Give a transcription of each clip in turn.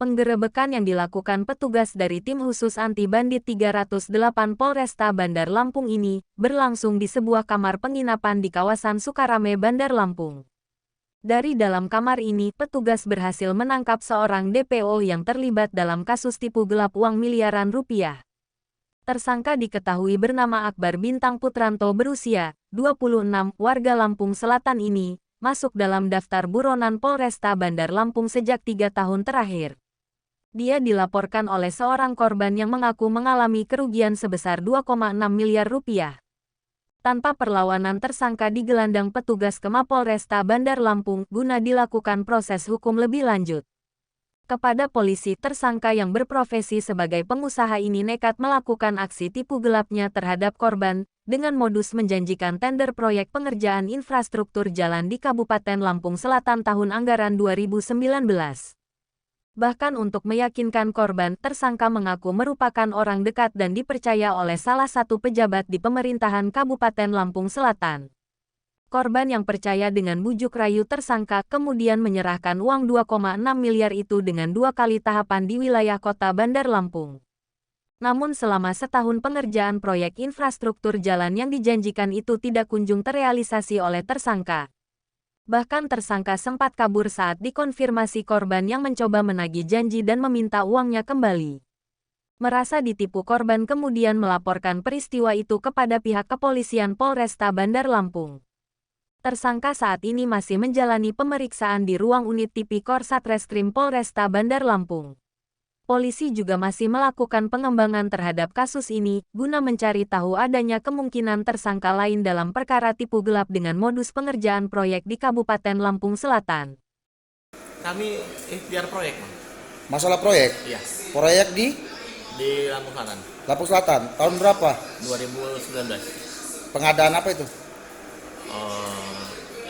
Penggerebekan yang dilakukan petugas dari Tim Khusus Anti Bandit 308 Polresta Bandar Lampung ini berlangsung di sebuah kamar penginapan di kawasan Sukarame, Bandar Lampung. Dari dalam kamar ini, petugas berhasil menangkap seorang DPO yang terlibat dalam kasus tipu gelap uang miliaran rupiah. Tersangka diketahui bernama Akbar Bintang Putranto berusia 26, warga Lampung Selatan ini, masuk dalam daftar buronan Polresta Bandar Lampung sejak 3 tahun terakhir. Dia dilaporkan oleh seorang korban yang mengaku mengalami kerugian sebesar 2,6 miliar rupiah. Tanpa perlawanan tersangka digelandang petugas ke Mapolresta Bandar Lampung guna dilakukan proses hukum lebih lanjut. Kepada polisi, tersangka yang berprofesi sebagai pengusaha ini nekat melakukan aksi tipu gelapnya terhadap korban dengan modus menjanjikan tender proyek pengerjaan infrastruktur jalan di Kabupaten Lampung Selatan tahun anggaran 2019. Bahkan untuk meyakinkan korban, tersangka mengaku merupakan orang dekat dan dipercaya oleh salah satu pejabat di pemerintahan Kabupaten Lampung Selatan. Korban yang percaya dengan bujuk rayu tersangka kemudian menyerahkan uang 2,6 miliar itu dengan 2 kali tahapan di wilayah kota Bandar Lampung. Namun selama setahun pengerjaan proyek infrastruktur jalan yang dijanjikan itu tidak kunjung terrealisasi oleh tersangka. Bahkan tersangka sempat kabur saat dikonfirmasi korban yang mencoba menagih janji dan meminta uangnya kembali. Merasa ditipu, korban kemudian melaporkan peristiwa itu kepada pihak kepolisian Polresta Bandar Lampung. Tersangka saat ini masih menjalani pemeriksaan di ruang unit Tipikor Satreskrim Polresta Bandar Lampung. Polisi juga masih melakukan pengembangan terhadap kasus ini, guna mencari tahu adanya kemungkinan tersangka lain dalam perkara tipu gelap dengan modus pengerjaan proyek di Kabupaten Lampung Selatan. Kami ikhtiar proyek, Bang. Masalah proyek? Iya. Proyek di Lampung Selatan. Lampung Selatan, tahun berapa? 2019. Pengadaan apa itu?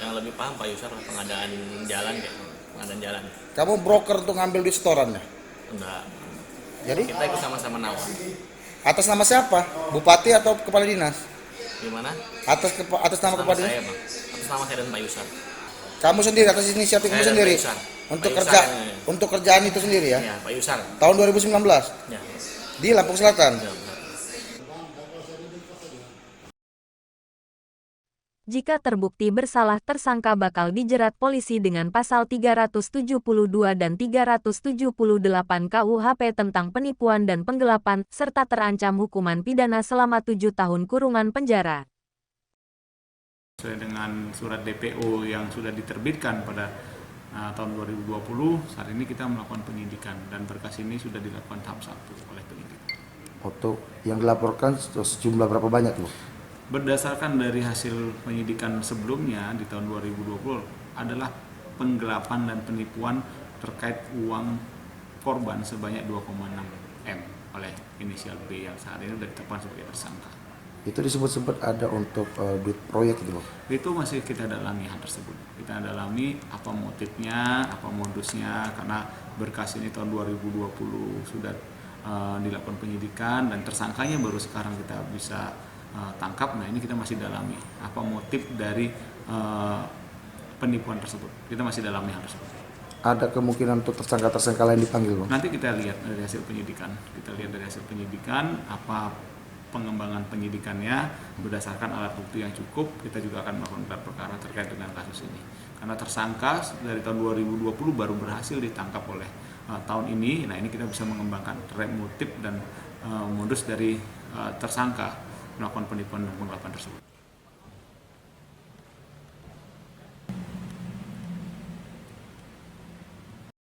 Yang lebih paham Pak Yusar, pengadaan jalan kayak pengadaan jalan. Kamu broker untuk ngambil di setorannya? Enggak. Jadi? Kita ikut sama-sama nawar. Atas nama siapa? Bupati atau kepala dinas? Gimana? Atas nama kepala dinas? Saya, Bang. Atas nama saya dan Pak Yusar. Kamu sendiri, atas inisiatif kamu sendiri? Untuk untuk kerjaan itu sendiri ya? Iya, Pak Yusar. Tahun 2019? Ya. Di Lampung Selatan? Ya. Jika terbukti bersalah, tersangka bakal dijerat polisi dengan pasal 372 dan 378 KUHP tentang penipuan dan penggelapan, serta terancam hukuman pidana selama 7 tahun kurungan penjara. Sesuai dengan surat DPO yang sudah diterbitkan pada tahun 2020, saat ini kita melakukan penyidikan dan berkas ini sudah dilakukan tahap 1 oleh penyidik. Untuk yang dilaporkan sejumlah berapa banyak Bu? Berdasarkan dari hasil penyidikan sebelumnya di tahun 2020 adalah penggelapan dan penipuan terkait uang korban sebanyak 2,6 M oleh inisial B yang saat ini sudah ditetapkan sebagai tersangka. Itu disebut-sebut ada untuk duit proyek itu Bu? Itu masih kita dalami hal tersebut. Kita dalami apa motifnya, apa modusnya, karena berkas ini tahun 2020 sudah dilakukan penyidikan dan tersangkanya baru sekarang kita bisa tangkap. Nah ini kita masih dalami apa motif dari penipuan tersebut. Kita masih dalami hal tersebut. Ada kemungkinan untuk tersangka lain dipanggil Bang? Nanti kita lihat dari hasil penyidikan. Apa pengembangan penyidikannya berdasarkan alat bukti yang cukup. Kita juga akan melakukan gelar perkara terkait dengan kasus ini. Karena tersangka dari tahun 2020 baru berhasil ditangkap oleh tahun ini. Nah ini kita bisa mengembangkan terkait motif dan modus dari tersangka melakukan penipuan dan penggelapan tersebut.